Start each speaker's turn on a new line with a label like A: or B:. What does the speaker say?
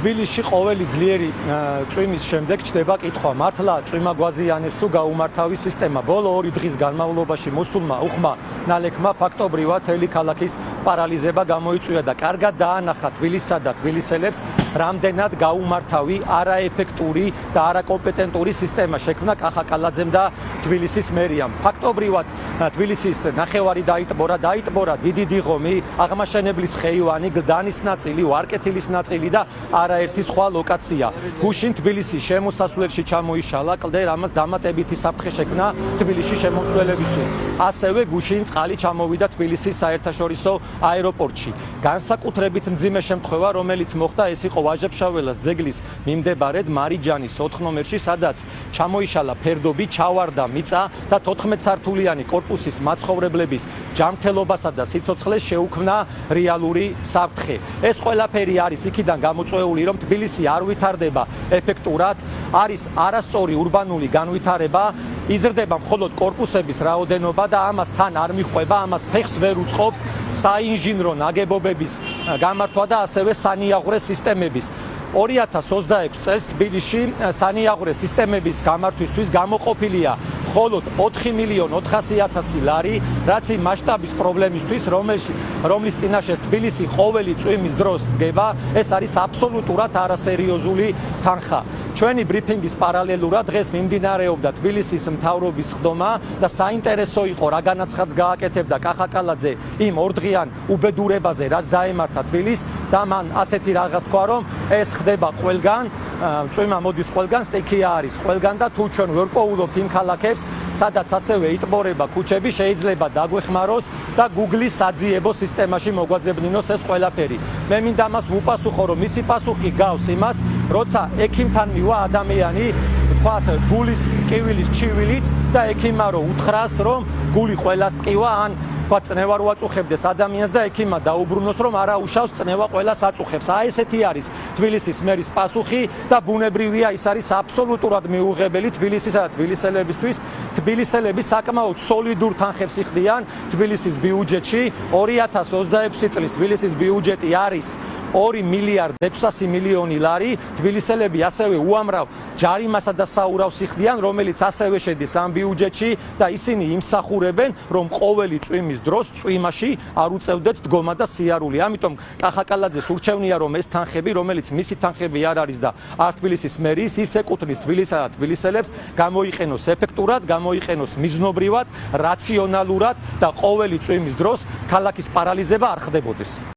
A: თბილისში ყოველი ძლიერი წვიმის შემდეგ ჩდება კითხვა, მართლა წვიმა გვაზიანებს თუ გაუმართავი სისტემა. ბოლო 2 დღის განმავლობაში მოსულმა უხმა ნალექმა ფაქტობრივად მთელი ქალაქის პარალიზება გამოიწვია და კარგად დაანახა თბილისსა და თბილისელებს, რამდენად გაუმართავი, არაეფექტური და არაკომპეტენტური სისტემა შექმნა კახაკალაძემ და თბილისის მერიამ. ფაქტობრივად თბილისის ნახევარი დაიტბორა დიდი დიღომი, აღმაშენებლის ხეივანი, გდანის ნაწილი, ვარკეთილის ნაწილი და არაერთი სხვა ლოკაცია. გუშინ თბილისის შემოსასვლელში ჩამოიშალა კლდე, რამაც დამატებითი საფრთხე შექმნა თბილისში შემოსვლელებისთვის. ასევე გუშინ წყალი ჩამოვიდა თბილისის საერთაშორისო აეროპორტში. განსაკუთრებით მძიმე შემთხვევა, რომელიც მოხდა, ეს იყო ვაჟა-ფშაველას ძეგლის მიმდებარედ მარიჯანის 4 ნომერში, სადაც ჩამოიშალა ფერდობი, ჩავარდა მიწა და 14 სართულიანი კორპუსის მაცხოვრებლების ჯანმრთელობასა და სიცოცხლეს შეუქმნა რეალური საფრთხე. ეს ყველაფერი არის იქიდან გამოწვეული, რომ თბილისი არ ვითარდება ეფექტურად, არის არასწორი ურბანული განვითარება, იზრდება მხოლოდ კორპუსების რაოდენობა და ამას თან არ მიჰყვება, ამას ფეხს ვერ უწყობს საინჟინრო ნაგებობების გამართვა და ასევე სანიაღვრე სისტემების. 2026 წელს თბილისში სანიაღვრე სისტემების გამართვისთვის გამოყოფილია მხოლოდ 4.400.000 ლარი, რაც იმ მასშტაბის პრობლემისთვის, რომლის წინაშე თბილისი ყოველი წვიმის დროს დგება, ეს არის აბსოლუტურად არასერიოზული თანხა. ჩვენი ბრიფინგის პარალელურად დღეს მიმდინარეობდა თბილისის მთავრობის ხდომა და საინტერესო იყო რა განაცხადს გააკეთებდა კახაკალაძე იმ 2 დღიან უბედურებაზე, რაც დაემართა თბილისს და მან ასეთი რაღაც თქვა, რომ ეს ხდება ყველგან, წვიმა მოდის ყველგან, სტიქია არის ყველგან და თუ ჩვენ ვერ პოულობთ იმ ქალაქებს, სადაც ასევე იტბორება ქუჩები, შეიძლება დაგვეხმაროს და Google-ის საძიებო სისტემაში მოგვაძებნინოს ეს ყველაფერი. მე მინდა მას ვუპასუხო, რომ მისი პასუხი გავს იმას, როცა ექიმთან მივა ადამიანი, თქვათ, გულის ტკივილის ჩივილით და ექიმმა რო უთხრას, რომ გული ყველას ტკივა, ან თქვათ, წნევა რო აწუხებდეს ადამიანს და ექიმმა დაუბრუნოს, რომ არა უშავს, წნევა ყველას აწუხებს. აი ესეთი არის თბილისის მერის პასუხი და ბუნებრივია, ის არის აბსოლუტურად მიუღებელი თბილისისა და თბილისელებისთვის. თბილისელები საკმაოდ სოლიდურ თანხებს იხდიან თბილისის ბიუჯეტში. 2026 წლის თბილისის ბიუჯეტი არის 2.600.000.000 ლარი. თბილისელები ასევე უამრავ ჯარიმასა და საურავს იხდიან, რომელიც ასევე შედის ამ ბიუჯეტში და ისინი იმსახურებენ, რომ ყოველი წვიმის დროს წვიმაში არ უწევდეთ დგომა და სიარული. ამიტომ კახაკალაძეს ურჩევნია, რომ ეს თანხები, რომელიც მისი თანხები არ არის და არ თბილისის მერის, ის ეკუთვნის თბილისსა და თბილისელებს, გამოიყენოს ეფექტურად, გამოიყენოს მიზნობრივად, რაციონალურად და ყოველი წვიმის დროს ქალაქის პარალიზება არ ხდებოდეს.